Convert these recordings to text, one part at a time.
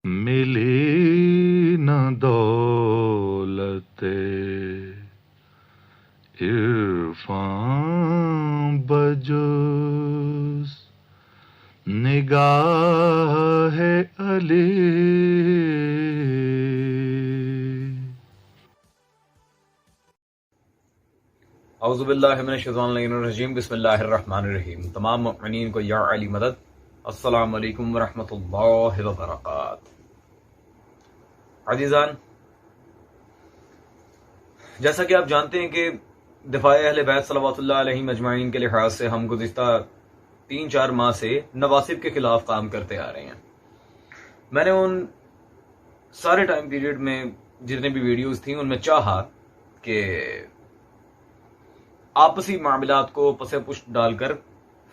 ملی نہ دولت عرفان بجز نگاہ علی. اعوذ باللہ من الشیطان الرجیم. بسم اللہ الرحمن الرحیم. تمام مؤمنین کو یا علی مدد. السلام علیکم ورحمۃ اللہ وبرکاتہ. عزیزان، جیسا کہ آپ جانتے ہیں کہ دفاع اہل بیت صلوات اللہ علیہم اجمعین کے لحاظ سے ہم گزشتہ 3-4 ماہ سے نواسب کے خلاف کام کرتے آ رہے ہیں. میں نے ان سارے ٹائم پیریڈ میں جتنے بھی ویڈیوز تھیں ان میں چاہا کہ آپسی معاملات کو پس پشت ڈال کر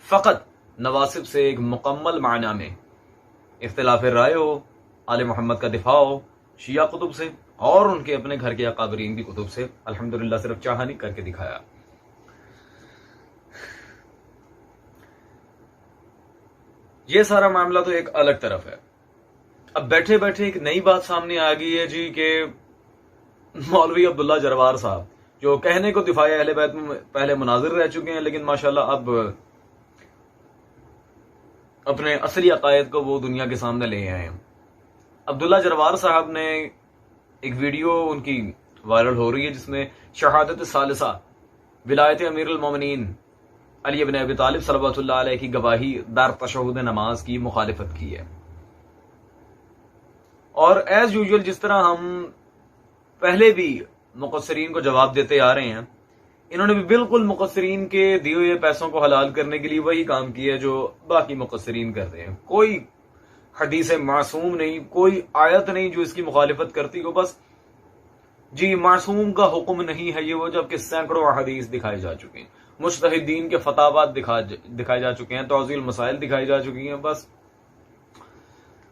فقط نواسب سے ایک مکمل معنی میں اختلاف رائے ہو، آل محمد کا دفاع ہو شیعہ کتب سے اور ان کے اپنے گھر کے اکابرین کی کتب سے. الحمدللہ صرف چاہا نہیں، کر کے دکھایا. یہ سارا معاملہ تو ایک الگ طرف ہے. اب بیٹھے بیٹھے ایک نئی بات سامنے آ گئی ہے جی کہ مولوی عبداللہ جروار صاحب جو کہنے کو دفاع اہل بیت میں پہلے مناظر رہ چکے ہیں، لیکن ماشاءاللہ اب اپنے اصلی عقائد کو وہ دنیا کے سامنے لے آئے ہیں. عبداللہ جروار صاحب نے ایک ویڈیو ان کی وائرل ہو رہی ہے جس میں شہادت ثالثہ ولایت امیر المومنین علی بن ابی طالب صلوات اللہ علیہ کی گواہی دار تشہد نماز کی مخالفت کی ہے. اور ایز یوزول جس طرح ہم پہلے بھی مقصرین کو جواب دیتے آ رہے ہیں، انہوں نے بھی بالکل مقصرین کے دیے ہوئے پیسوں کو حلال کرنے کے لیے وہی کام کیا ہے جو باقی مقصرین کرتے ہیں. کوئی حدیث معصوم نہیں، کوئی آیت نہیں جو اس کی مخالفت کرتی ہو. بس جی معصوم کا حکم نہیں ہے یہ وہ، جبکہ سینکڑوں احادیث دکھائے جا چکے ہیں، مجتہدین کے فتاوات دکھائے جا چکے ہیں، توضیح المسائل دکھائی جا چکی ہیں. بس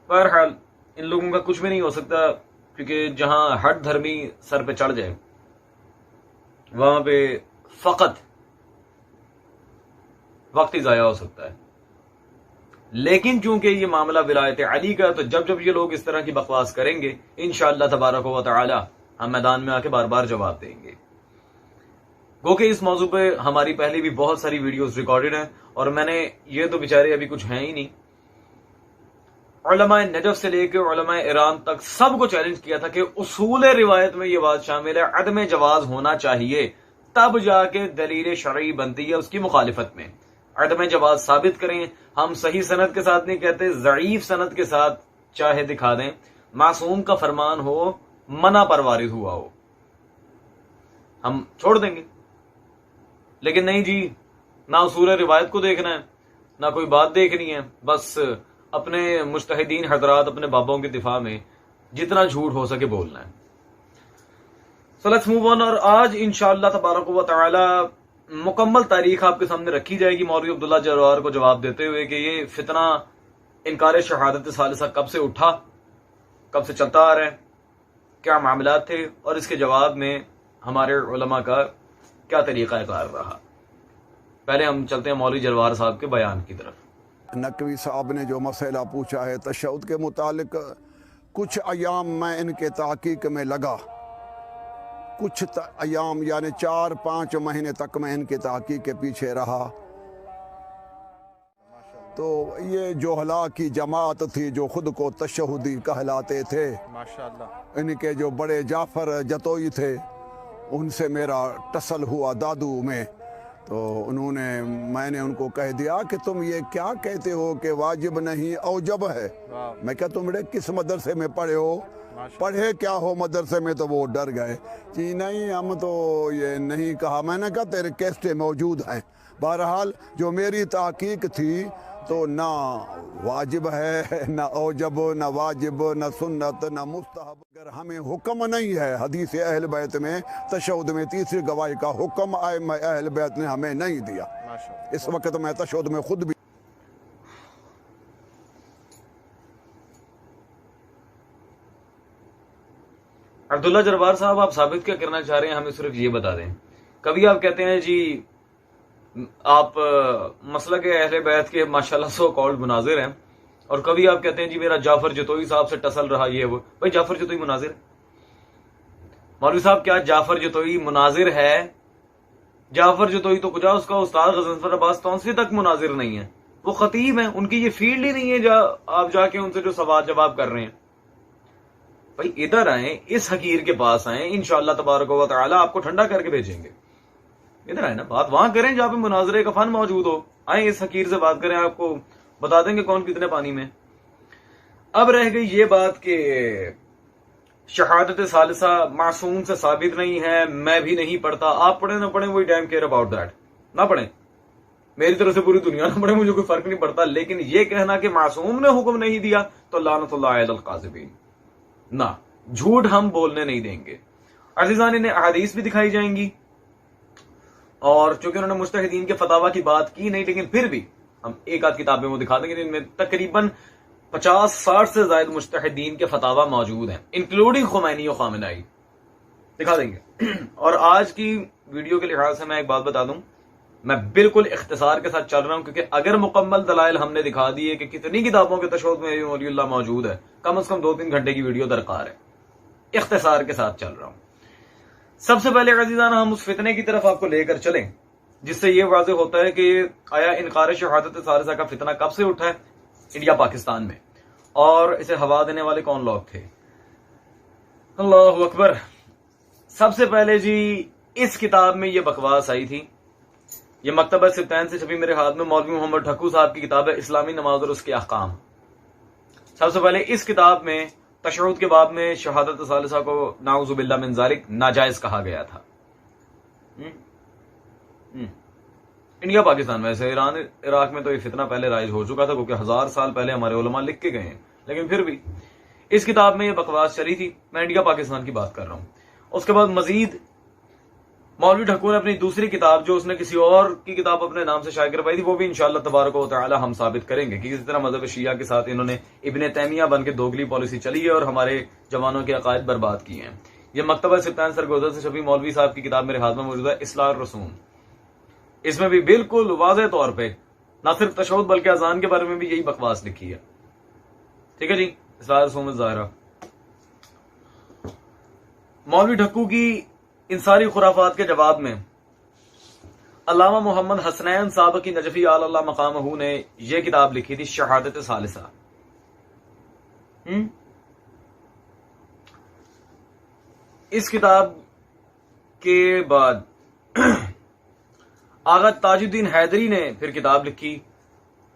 بہرحال ان لوگوں کا کچھ بھی نہیں ہو سکتا، کیونکہ جہاں ہر دھرمی سر پہ چڑھ جائے وہاں پہ فقط وقت ہی ضائع ہو سکتا ہے. لیکن چونکہ یہ معاملہ ولایت علی کا، تو جب یہ لوگ اس طرح کی بکواس کریں گے انشاءاللہ تبارک و تعالی ہم میدان میں آ کے بار بار جواب دیں گے. گو کہ اس موضوع پہ ہماری پہلے بھی بہت ساری ویڈیوز ریکارڈڈ ہیں، اور میں نے یہ تو بیچارے ابھی کچھ ہیں ہی نہیں، علماء نجف سے لے کے علماء ایران تک سب کو چیلنج کیا تھا کہ اصول روایت میں یہ بات شامل ہے عدم جواز ہونا چاہیے، تب جا کے دلیل شرعی بنتی ہے اس کی مخالفت میں. عدم جواز ثابت کریں. ہم صحیح سند کے ساتھ نہیں کہتے، ضعیف سند کے ساتھ چاہے دکھا دیں، معصوم کا فرمان ہو، منع پر وارد ہوا ہو، ہم چھوڑ دیں گے. لیکن نہیں جی، نہ اصول روایت کو دیکھنا ہے نہ کوئی بات دیکھنی ہے، بس اپنے مجتہدین حضرات اپنے بابوں کے دفاع میں جتنا جھوٹ ہو سکے بولنا ہے. So let's move on. اور آج انشاءاللہ تبارک و تعالی مکمل تاریخ آپ کے سامنے رکھی جائے گی مولوی عبداللہ جروار کو جواب دیتے ہوئے کہ یہ فتنہ انکار شہادت ثالثہ کب سے اٹھا، کب سے چلتا آ رہا ہے، کیا معاملات تھے، اور اس کے جواب میں ہمارے علماء کا کیا طریقہ کار رہا. پہلے ہم چلتے ہیں مولوی جروار صاحب کے بیان کی طرف. نقوی صاحب نے جو مسئلہ پوچھا ہے تشہد کے متعلق، کچھ ایام میں ان کے تحقیق میں لگا، کچھ ایام یعنی 4-5 مہینے تک میں ان کے تحقیق کے پیچھے رہا. تو یہ جوہلا کی جماعت تھی جو خود کو تشہدی کہلاتے تھے، ان کے جو بڑے جعفر جتوئی تھے ان سے میرا ٹسل ہوا دادو میں. تو میں نے ان کو کہہ دیا کہ تم یہ کیا کہتے ہو کہ واجب نہیں اوجب ہے. میں کہا تم کس مدرسے میں پڑھے ہو، پڑھے کیا ہو مدرسے میں؟ تو وہ ڈر گئے کہ نہیں ہم تو یہ نہیں کہا. میں نے کہا تیرے کیسٹیں موجود ہیں. بہرحال جو میری تحقیق تھی تو نہ واجب ہے، نہ اوجب، نہ واجب، نہ سنت، نہ مستحب. اگر ہمیں حکم نہیں ہے حدیث اہل بیت میں تشہد میں تیسری گواہی کا حکم ائمہ اہل بیت نے ہمیں نہیں دیا. اس وقت میں تشہد میں خود بھی عبداللہ جروار صاحب آپ ثابت کیا کرنا چاہ رہے ہیں ہمیں صرف یہ بتا دیں. کبھی آپ کہتے ہیں جی آپ مسلک اہل بیت کے ماشاءاللہ سو کالڈ مناظر ہیں، اور کبھی آپ کہتے ہیں جی میرا جعفر جتوئی صاحب سے ٹسل رہا یہ وہ. بھائی جعفر جتوئی مناظر ہے؟ مولوی صاحب کیا جعفر جتوئی مناظر ہے؟ جعفر جتوئی تو کجا اس کا استاد غضنفر عباس تونسی تک مناظر نہیں ہے. وہ خطیب ہیں، ان کی یہ فیلڈ ہی نہیں ہے آپ جا کے ان سے جو سوال جواب کر رہے ہیں. بھائی ادھر آئیں، اس حقیر کے پاس آئیں، انشاءاللہ تبارک و تعالی آپ کو ٹھنڈا کر کے بھیجیں گے. ادھر آئیں نا، بات وہاں کریں جہاں پہ مناظرے کا فن موجود ہو. آئیں اس حقیر سے بات کریں، آپ کو بتا دیں گے کون کتنے پانی میں. اب رہ گئی یہ بات کہ شہادت ثالثہ معصوم سے ثابت نہیں ہے، میں بھی نہیں پڑھتا. آپ پڑھیں نہ پڑھیں وہی ڈیم کیئر اباؤٹ دیٹ. نہ پڑھیں، میری طرف سے پوری دنیا نہ پڑھے، مجھے کوئی فرق نہیں پڑتا. لیکن یہ کہنا کہ معصوم نے حکم نہیں دیا تو لعنت اللہ علی القاذبین، نہ، جھوٹ ہم بولنے نہیں دیں گے. عزیزان انہیں احادیث بھی دکھائی جائیں گی، اور چونکہ انہوں نے مجتہدین کے فتاوی کی بات کی نہیں، لیکن پھر بھی ہم ایک آدھ کتابیں وہ دکھا دیں گے جن میں تقریباً 50-60 سے زائد مجتہدین کے فتاوی موجود ہیں، انکلوڈنگ خمینی و خامنائی. دکھا دیں گے. اور آج کی ویڈیو کے لحاظ سے میں ایک بات بتا دوں، میں بالکل اختصار کے ساتھ چل رہا ہوں، کیونکہ اگر مکمل دلائل ہم نے دکھا دیے کہ کتنی کتابوں کے تشہد میں ولی اللہ موجود ہے، کم از کم 2-3 گھنٹے کی ویڈیو درکار ہے. اختصار کے ساتھ چل رہا ہوں. سب سے پہلے عزیزان ہم اس فتنے کی طرف آپ کو لے کر چلیں جس سے یہ واضح ہوتا ہے کہ آیا انکار شہادت ثالثہ کا فتنہ کب سے اٹھا ہے انڈیا پاکستان میں، اور اسے ہوا دینے والے کون لوگ تھے. اللہ اکبر. سب سے پہلے جی اس کتاب میں یہ بکواس آئی تھی. یہ مکتبہ سبتین سے چھپی میرے ہاتھ میں مولوی محمد ٹھکو صاحب کی کتاب ہے اسلامی نماز اور اس کے احکام. سب سے پہلے اس کتاب میں تشہد کے باب میں شہادت ثالثہ کو نعوذ باللہ من ذالک ناجائز کہا گیا تھا. انڈیا پاکستان میں، ویسے ایران عراق میں تو یہ فتنہ پہلے رائج ہو چکا تھا کیونکہ 1000 سال پہلے ہمارے علماء لکھ کے گئے ہیں، لیکن پھر بھی اس کتاب میں یہ بکواس چلی تھی. میں انڈیا پاکستان کی بات کر رہا ہوں. اس کے بعد مزید مولوی ٹھکو نے اپنی دوسری کتاب جو اس نے کسی اور کی کتاب اپنے نام سے شائع کروائی تھی، وہ بھی انشاءاللہ تبارک و تعالی ہم ثابت کریں گے کہ کس طرح مذہب شیعہ کے ساتھ انہوں نے ابن تیمیہ بن کے دوگلی پالیسی چلی ہے اور ہمارے جوانوں کے عقائد برباد کیے ہیں. یہ مکتبہ سبتین سرگوزر سے چھپی مولوی صاحب کی کتاب میرے ہاتھ میں موجود ہے اصلاح الرسوم. اس میں بھی بالکل واضح طور پہ نہ صرف تشہد بلکہ اذان کے بارے میں بھی یہی بکواس لکھی ہے. ٹھیک ہے جی، اصلاح الرسوم الظاہرہ. مولوی ٹھکو کی ان ساری خرافات کے جواب میں علامہ محمد حسنین صاحب کی نجفی آل اللہ مقامہ نے یہ کتاب لکھی تھی شہادت ثالثہ. اس کتاب کے بعد آغا تاج الدین حیدری نے پھر کتاب لکھی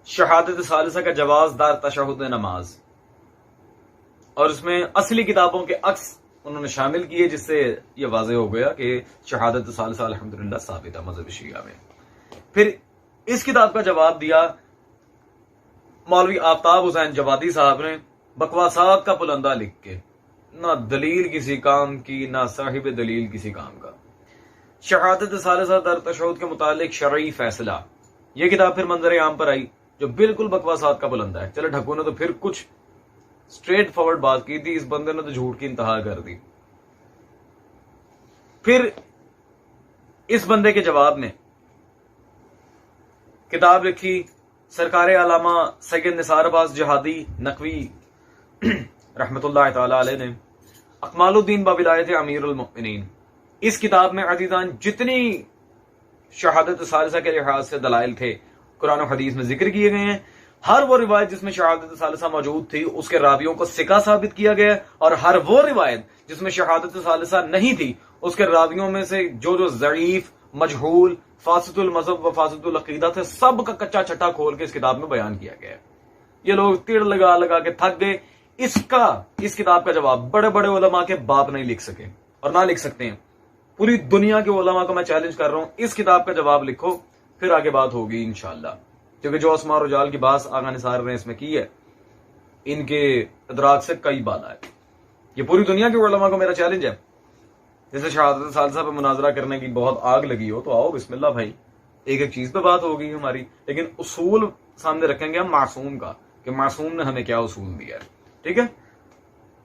شہادت ثالثہ کا جواز دار تشہد نماز، اور اس میں اصلی کتابوں کے عکس انہوں نے شامل کیے، جس سے یہ واضح ہو گیا کہ شہادت ثالثہ الحمدللہ ثابت ہے مذہب شیعہ میں. پھر اس کتاب کا جواب دیا مولوی آفتاب حسین جوادی صاحب نے بکواسات کا پلندہ لکھ کے، نہ دلیل کسی کام کی نہ صاحب دلیل کسی کام کا. شہادت ثالثہ در تشہد کے متعلق شرعی فیصلہ، یہ کتاب پھر منظر عام پر آئی جو بالکل بکواسات کا بلندہ ہے. چلے ٹھکو نے تو پھر کچھ اسٹریٹ فارورڈ بات کی تھی، اس بندے نے تو جھوٹ کی انتہا کر دی. پھر اس بندے کے جواب میں کتاب لکھی سرکار علامہ سید نثار عباس جہادی نقوی رحمت اللہ تعالی علیہ نے اکمال الدین بولایت امیر المؤمنین. اس کتاب میں عزیزان جتنی شہادت ثالثہ کے لحاظ سے دلائل تھے قرآن و حدیث میں ذکر کیے گئے ہیں. ہر وہ روایت جس میں شہادت ثالثہ موجود تھی اس کے راویوں کو ثقہ ثابت کیا گیا، اور ہر وہ روایت جس میں شہادت ثالثہ نہیں تھی اس کے راویوں میں سے جو ضعیف، مجہول، فاسد المذہب و فاسد العقیدہ تھے، سب کا کچا چھٹا کھول کے اس کتاب میں بیان کیا گیا. یہ لوگ تیڑ لگا لگا کے تھک گئے. اس کتاب کا جواب بڑے بڑے علماء کے باپ نہیں لکھ سکے اور نہ لکھ سکتے ہیں. پوری دنیا کے علماء کو میں چیلنج کر رہا ہوں، اس کتاب کا جواب لکھو، پھر آگے بات ہوگی انشاءاللہ. کیونکہ جو اسماء و رجال کی بات آغا نثار نے اس میں کی ہے ان کے ادراک سے کئی بالا ہے. یہ پوری دنیا کے علماء کو میرا چیلنج ہے. جیسے شہادت ثالثہ پہ مناظرہ کرنے کی بہت آگ لگی ہو تو آؤ بسم اللہ بھائی، ایک ایک چیز پہ بات ہوگی ہماری، لیکن اصول سامنے رکھیں گے ہم معصوم کا کہ معصوم نے ہمیں کیا اصول دیا ہے. ٹھیک ہے،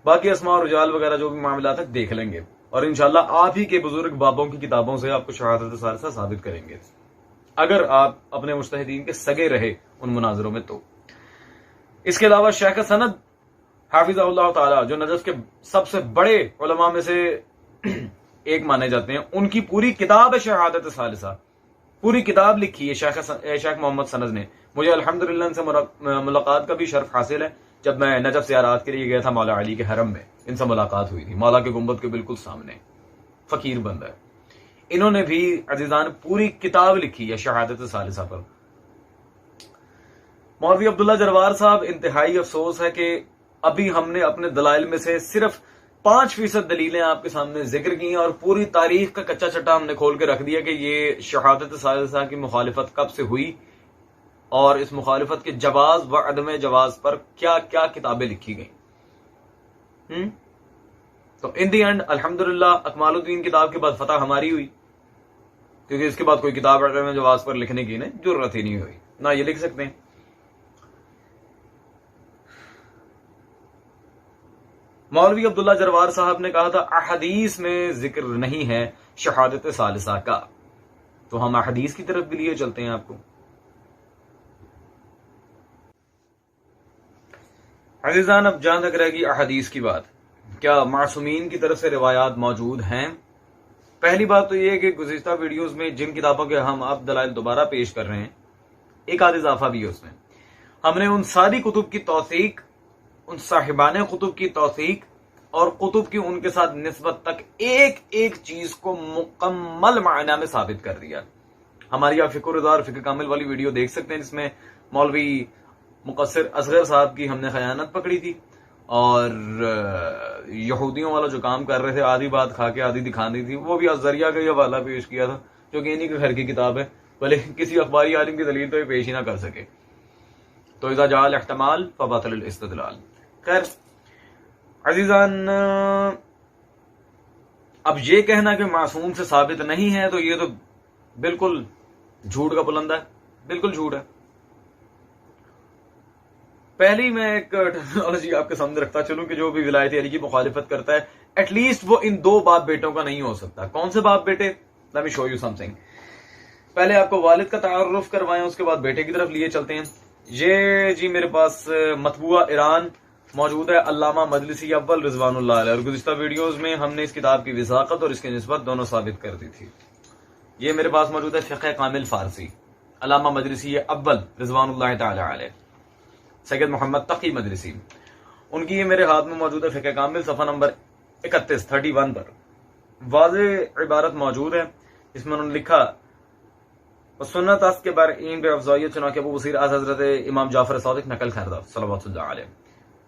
باقی اسماء و رجال وغیرہ جو بھی معاملات ہیں دیکھ لیں گے، اور انشاءاللہ آپ ہی کے بزرگ بابوں کی کتابوں سے آپ کو شہادت ثالثہ ثابت کریں گے اگر آپ اپنے مجتہدین کے سگے رہے ان مناظروں میں. تو اس کے علاوہ شیخ سند حافظ اللہ تعالی جو نجف کے سب سے بڑے علماء میں سے ایک مانے جاتے ہیں، ان کی پوری کتاب ہے شہادت ثالثہ، پوری کتاب لکھی ہے شیخ محمد سند نے. مجھے الحمدللہ ان سے ملاقات کا بھی شرف حاصل ہے. جب میں نجف زیارات کے لیے گیا تھا مولا علی کے حرم میں، ان سے ملاقات ہوئی تھی، مولا کے گنبد کے بالکل سامنے. فقیر بندہ ہے. انہوں نے بھی عزیزان پوری کتاب لکھی ہے شہادت ثالثہ پر. مولوی عبداللہ جروار صاحب، انتہائی افسوس ہے کہ ابھی ہم نے اپنے دلائل میں سے صرف 5% دلیلیں آپ کے سامنے ذکر کی ہیں، اور پوری تاریخ کا کچا چٹا ہم نے کھول کے رکھ دیا کہ یہ شہادت ثالثہ کی مخالفت کب سے ہوئی، اور اس مخالفت کے جواز و عدم جواز پر کیا کیا کتابیں لکھی گئیں. تو ان دی اینڈ الحمدللہ اکمال الدین کتاب کے بعد فتح ہماری ہوئی، کیونکہ اس کے بعد کوئی کتاب عدم جواز پر لکھنے کی ضرورت ہی نہیں ہوئی، نہ یہ لکھ سکتے ہیں. مولوی عبداللہ جروار صاحب نے کہا تھا احادیث میں ذکر نہیں ہے شہادت ثالثہ کا، تو ہم احادیث کی طرف بھی لیے چلتے ہیں آپ کو. عزیزان، اب جہاں تک رہے گی احادیث کی بات، کیا معصومین کی طرف سے روایات موجود ہیں؟ پہلی بات تو یہ ہے کہ گزشتہ ویڈیوز میں جن کتابوں کے ہم اب دلائل دوبارہ پیش کر رہے ہیں، ایک آدھ اضافہ بھی ہے اس میں. ہم نے ان ساری کتب کی توثیق، ان صاحبان کتب کی توثیق اور کتب کی ان کے ساتھ نسبت تک ایک ایک چیز کو مکمل معنی میں ثابت کر دیا. ہماری آپ فقہ رضا اور فقہ کامل والی ویڈیو دیکھ سکتے ہیں، جس میں مولوی مقصر اصغر صاحب کی ہم نے خیانت پکڑی تھی، اور یہودیوں والا جو کام کر رہے تھے، آدھی بات کھا کے آدھی دکھانی تھی، وہ بھی ذریعہ کا یہ حوالہ پیش کیا تھا، جو کہ انہی کے گھر کی کتاب ہے، بھلے کسی اخباری عالم کی دلیل تو یہ پیش ہی نہ کر سکے. تو اذا جاء الاحتمال فباطل الاستدلال. خیر عزیزان، اب یہ کہنا کہ معصوم سے ثابت نہیں ہے تو یہ تو بالکل جھوٹ کا بلندہ ہے، بالکل جھوٹ ہے. پہلی میں ایک ٹرمینالوجی آپ کے سامنے رکھتا چلوں کہ جو بھی ولایت علی کی مخالفت کرتا ہے، ایٹ لیسٹ وہ ان 2 باپ بیٹوں کا نہیں ہو سکتا. کون سے باپ بیٹے؟ Let me show you some thing. پہلے آپ کو والد کا تعارف کروائیں، اس کے بعد بیٹے کی طرف لیے چلتے ہیں. یہ جی میرے پاس مطبوعہ ایران موجود ہے، علامہ مجلسی اول رضوان اللہ علیہ، اور گزشتہ ویڈیوز میں ہم نے اس کتاب کی وثاقت اور اس کی نسبت دونوں ثابت کر دی تھی. یہ میرے پاس موجود ہے فقہ کامل فارسی، علامہ مجلسی اول رضوان اللہ تعالی علیہ، سید محمد تقی مجلسی. ان کی یہ میرے ہاتھ میں موجود ہے فقہ کامل، صفحہ نمبر 31 پر واضح عبارت موجود ہے، اس میں انہوں نے لکھا سنت است کے بر این بے افضائیت چنانکہ ابو بصیر از حضرت امام جعفر صادق نقل کردہ صلوات اللہ علیہ.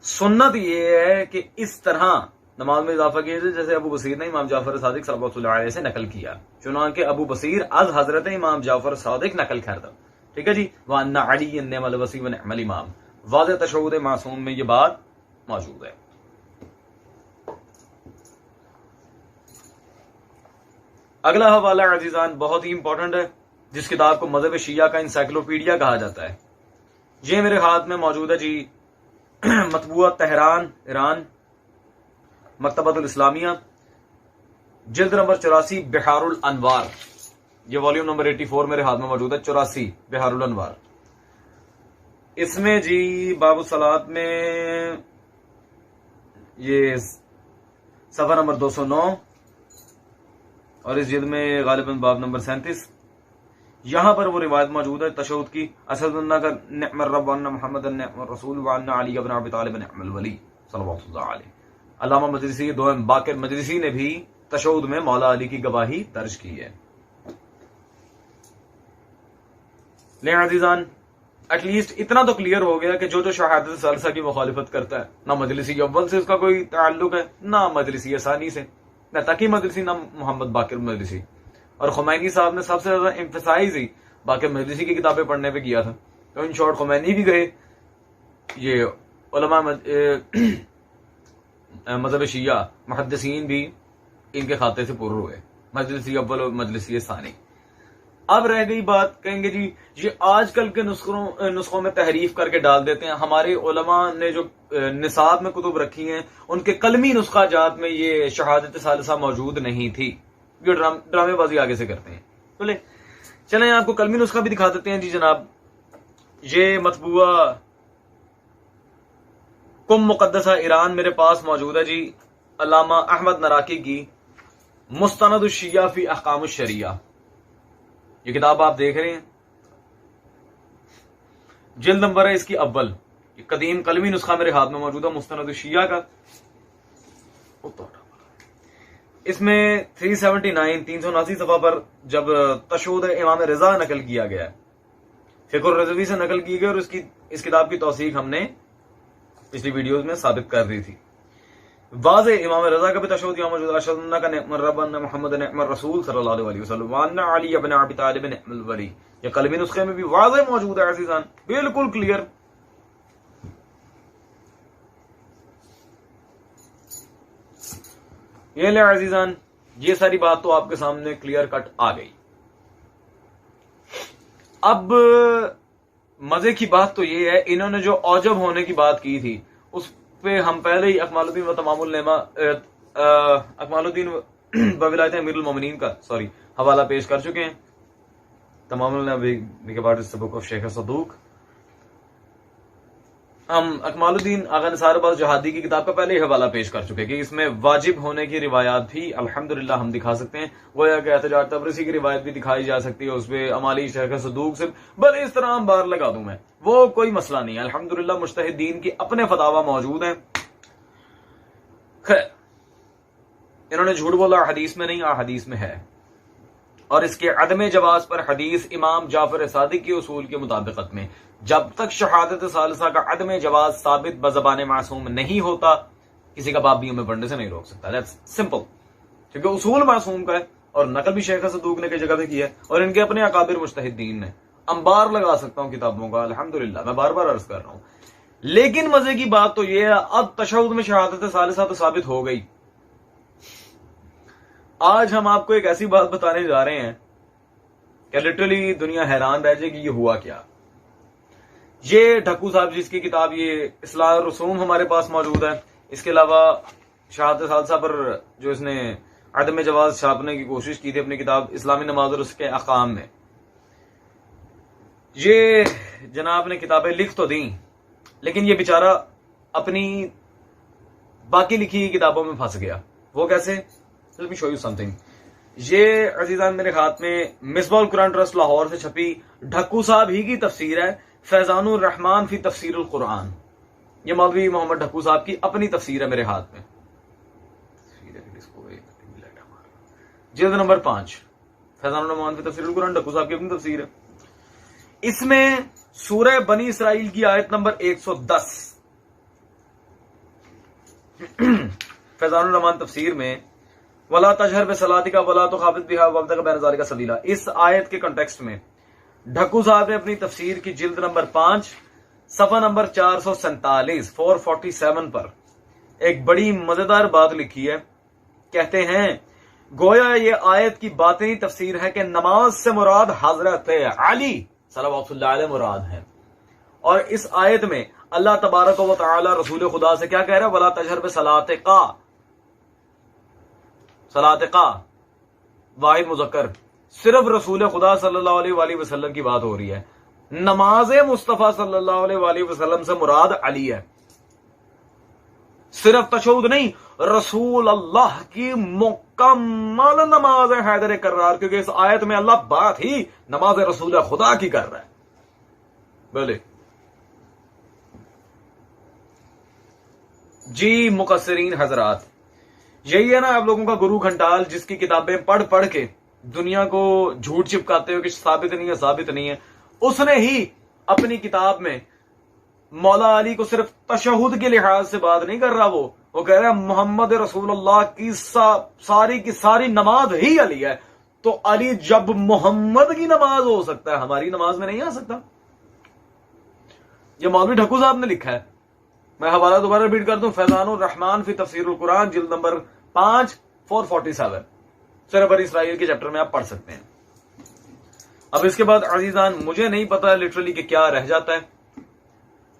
سنت یہ ہے کہ اس طرح نماز میں اضافہ کیا جائے جیسے ابو بصیر نے امام جعفر صادق صلوات اللہ علیہ سے نقل کیا، چنانکہ ابو بصیر از حضرت امام جعفر صادق نقل کردہ. ٹھیک ہے جی. وَأَنَّ عَلِيًّا نِعْمَ الْوَصِيُّ وَنِعْمَ الْإِمَامُ، واضح تشہد معصوم میں یہ بات موجود ہے. اگلا حوالہ عزیزان بہت ہی امپورٹنٹ ہے، جس کتاب کو مذہب شیعہ کا انسائکلوپیڈیا کہا جاتا ہے. یہ میرے ہاتھ میں موجود ہے جی، مطبوعہ تہران ایران، مکتبۃ الاسلامیہ، جلد نمبر 84 بحار الانوار. یہ والیوم نمبر 84 میرے ہاتھ میں موجود ہے، 84 بحار الانوار. اس میں جی باب الصلاۃ میں یہ صفحہ نمبر 209 اور اس جلد میں غالباً باب نمبر 37، یہاں پر وہ روایت موجود ہے تشہد کی، اسد اللہ کا نعم الرب وان محمد نعم الرسول وان علی ابن ابی طالب نعم الولی صلوات اللہ علیہ. علامہ مجلسی دوم باقر مجلسی نے بھی تشہد میں مولا علی کی گواہی درج کی ہے. لے عزیزان، ایٹ لیسٹ اتنا تو کلیئر ہو گیا کہ جو شہادت ثالثہ کی مخالفت کرتا ہے، نہ مجلسی اول سے اس کا کوئی تعلق ہے، نہ مجلسی ثانی سے، نہ تقی مجلسی، نہ محمد باقر مجلسی. اور خمینی صاحب نے سب سے زیادہ ایمفسائز ہی باقر مجلسی کی کتابیں پڑھنے پہ کیا تھا. تو ان شارٹ خمینی بھی گئے، یہ علماء مذہب شیعہ محدثین بھی ان کے کھاتے سے پر ہوئے، مجلسی اول اور مجلسی ثانی. اب رہ گئی بات، کہیں گے جی یہ آج کل کے نسخوں میں تحریف کر کے ڈال دیتے ہیں. ہمارے علماء نے جو نصاب میں کتب رکھی ہیں ان کے قلمی نسخہ جات میں یہ شہادت ثالثہ موجود نہیں تھی. یہ ڈرامے بازی آگے سے کرتے ہیں. بولے چلیں آپ کو قلمی نسخہ بھی دکھا دیتے ہیں. جی جناب، یہ مطبوعہ کم مقدسہ ایران میرے پاس موجود ہے جی، علامہ احمد نراقی کی مستند الشیعہ فی احکام الشریعہ. یہ کتاب آپ دیکھ رہے ہیں، جلد نمبر ہے اس کی اول. یہ قدیم قلمی نسخہ میرے ہاتھ میں موجود ہے مستند الشیعہ کا. اس میں 379 صفحہ پر جب تشہد امام رضا نقل کیا گیا ہے، فقہ الرضوی سے نقل کی گئی، اور اس کتاب کی توثیق ہم نے پچھلی ویڈیوز میں ثابت کر دی تھی. واضح امام رضا کا بھی تشہد یہاں موجود ہے، اشهد ان کا نعم الرب ان محمد نعم الرسول صلی اللہ علیہ وسلم وان علی ابن ابی طالب نعم الولی. یہ قلمی نسخے میں بھی واضح موجود ہے عزیزان، بالکل کلیئر. یہ لے عزیزان، یہ ساری بات تو آپ کے سامنے کلیئر کٹ آ گئی. اب مزے کی بات تو یہ ہے، انہوں نے جو اوجب ہونے کی بات کی تھی اس پہ ہم پہلے ہی اکمال الدین و تمام النعمہ اکمال الدین و ولایت امیر المومنین کا حوالہ پیش کر چکے ہیں. تمام النعمہ کے بعد بک آف شیخ صدوق. ہم اکمال الدین آغا نثار عباس جہادی کی کتاب کا پہلے ہی حوالہ پیش کر چکے کہ اس میں واجب ہونے کی روایات بھی الحمدللہ ہم دکھا سکتے ہیں. گویا کہ احتجاج تبرسی کی روایت بھی دکھائی جا سکتی ہے، اس پہ امالی شیخ صدوق سے بل اس طرح ہم بار لگا دوں میں، وہ کوئی مسئلہ نہیں ہے. الحمدللہ مجتہدین کی اپنے فتاوی موجود ہیں. خیر، انہوں نے جھوٹ بولا حدیث میں نہیں، حدیث میں ہے، اور اس کے عدم جواز پر حدیث امام جعفر صادق کے اصول کے مطابقت میں جب تک شہادت ثالثہ کا عدم جواز ثابت بزبان معصوم نہیں ہوتا، کسی کا باپ بھی ہمیں پڑھنے سے نہیں روک سکتا. دیٹس سمپل، کیونکہ اصول معصوم کا ہے، اور نقل بھی شیخ صدوق نے کئی جگہ پہ کیا ہے، اور ان کے اپنے اکابر مجتہدین نے. انبار لگا سکتا ہوں کتابوں کا الحمدللہ، میں بار بار عرض کر رہا ہوں. لیکن مزے کی بات تو یہ ہے، اب تشہد میں شہادت ثالثہ تو ثابت ہو گئی. آج ہم آپ کو ایک ایسی بات بتانے جا رہے ہیں کہ لٹرلی دنیا حیران رہ جائے گی یہ ہوا کیا. یہ ڈھکو صاحب جس کی کتاب یہ اصلاح الرسوم ہمارے پاس موجود ہے، اس کے علاوہ شہادت ثالثہ پر جو اس نے عدم جواز چھاپنے کی کوشش کی تھی اپنی کتاب اسلامی نماز اور اس کے احکام میں، یہ جناب نے کتابیں لکھ تو دیں، لیکن یہ بیچارہ اپنی باقی لکھی کتابوں میں پھنس گیا. وہ کیسے؟ Let me show you something. یہ عزیزان میرے ہاتھ میں مصباح القرآن ٹرسٹ لاہور سے چھپی ڈھکو صاحب ہی کی تفسیر ہے، فیضان الرحمان فی تفسیر القرآن. یہ مولوی محمد ڈھکو صاحب کی اپنی تفسیر ہے میرے ہاتھ میں، جلد نمبر 5، فیضان الرحمان فی تفسیر القرآن، ڈھکو صاحب کی اپنی تفسیر ہے. اس میں سورہ بنی اسرائیل کی آیت نمبر 110 فیضان الرحمان تفسیر میں ولا تجہر بصلاتک ولا تخافت بها وابتغ بین ذلک سبیلا، اس آیت کے کنٹیکسٹ میں ڈھکو صاحب نے اپنی تفسیر کی جلد نمبر 5 صفحہ نمبر 447 447 پر ایک بڑی مزیدار بات لکھی ہے. کہتے ہیں گویا یہ آیت کی باطنی تفسیر ہے کہ نماز سے مراد حضرت علی صلوات اللہ علیہ مراد ہے، اور اس آیت میں اللہ تبارک و تعالی رسول خدا سے کیا کہہ رہا ہے؟ ولا تجہر بصلاتک، صلاتقہ واحد مذکر، صرف رسول خدا صلی اللہ علیہ وآلہ وسلم کی بات ہو رہی ہے. نماز مصطفیٰ صلی اللہ علیہ وآلہ وسلم سے مراد علی ہے. صرف تشہد نہیں، رسول اللہ کی مکمل نماز حیدر کرار، کیونکہ اس آیت میں اللہ بات ہی نماز رسول خدا کی کر رہا ہے. بولے جی مقصرین حضرات، یہی ہے نا آپ لوگوں کا گرو گھنٹال، جس کی کتابیں پڑھ پڑھ کے دنیا کو جھوٹ چپکاتے ہو کہ ثابت نہیں ہے ثابت نہیں ہے. اس نے ہی اپنی کتاب میں مولا علی کو صرف تشہد کے لحاظ سے بات نہیں کر رہا، وہ کہہ رہا ہے محمد رسول اللہ کی ساری کی ساری نماز ہی علی ہے. تو علی جب محمد کی نماز ہو سکتا ہے، ہماری نماز میں نہیں آ سکتا. یہ مولوی ڈھکو صاحب نے لکھا ہے. میں حوالہ دوبارہ ریپیٹ کر دوں، فیضان الرحمان فی تفسیر القرآن جلد نمبر 5 447، سورہ بنی اسرائیل کے چیپٹر میں آپ پڑھ سکتے ہیں. اب اس کے بعد عزیزان مجھے نہیں پتا لٹرلی کہ کیا رہ جاتا ہے.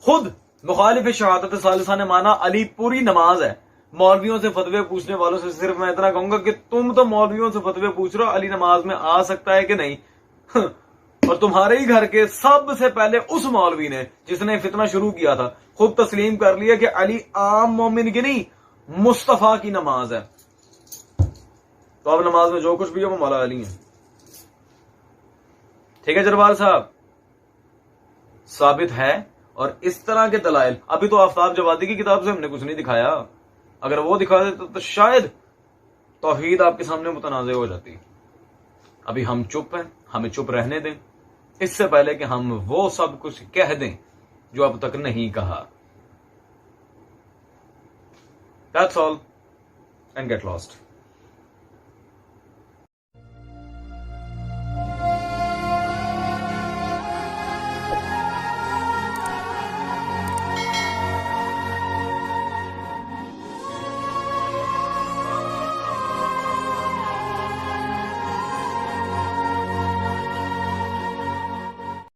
خود مخالف شہادت ثالثہ نے مانا علی پوری نماز ہے. مولویوں سے فتوے پوچھنے والوں سے صرف میں اتنا کہوں گا کہ تم تو مولویوں سے فتوے پوچھ رہے ہو علی نماز میں آ سکتا ہے کہ نہیں. اور تمہارے ہی گھر کے سب سے پہلے اس مولوی نے جس نے فتنہ شروع کیا تھا خود تسلیم کر لیا کہ علی عام مومن کی نہیں مصطفیٰ کی نماز ہے. تو اب نماز میں جو کچھ بھی ہے وہ مولا علی ہیں. ٹھیک ہے جربال صاحب, ثابت ہے. اور اس طرح کے دلائل ابھی تو آفتاب جوادی کی کتاب سے ہم نے کچھ نہیں دکھایا. اگر وہ دکھا دیتے تو شاید توحید آپ کے سامنے متنازع ہو جاتی. ابھی ہم چپ ہیں, ہمیں چپ رہنے دیں اس سے پہلے کہ ہم وہ سب کچھ کہہ دیں جو اب تک نہیں کہا. That's all and get lost.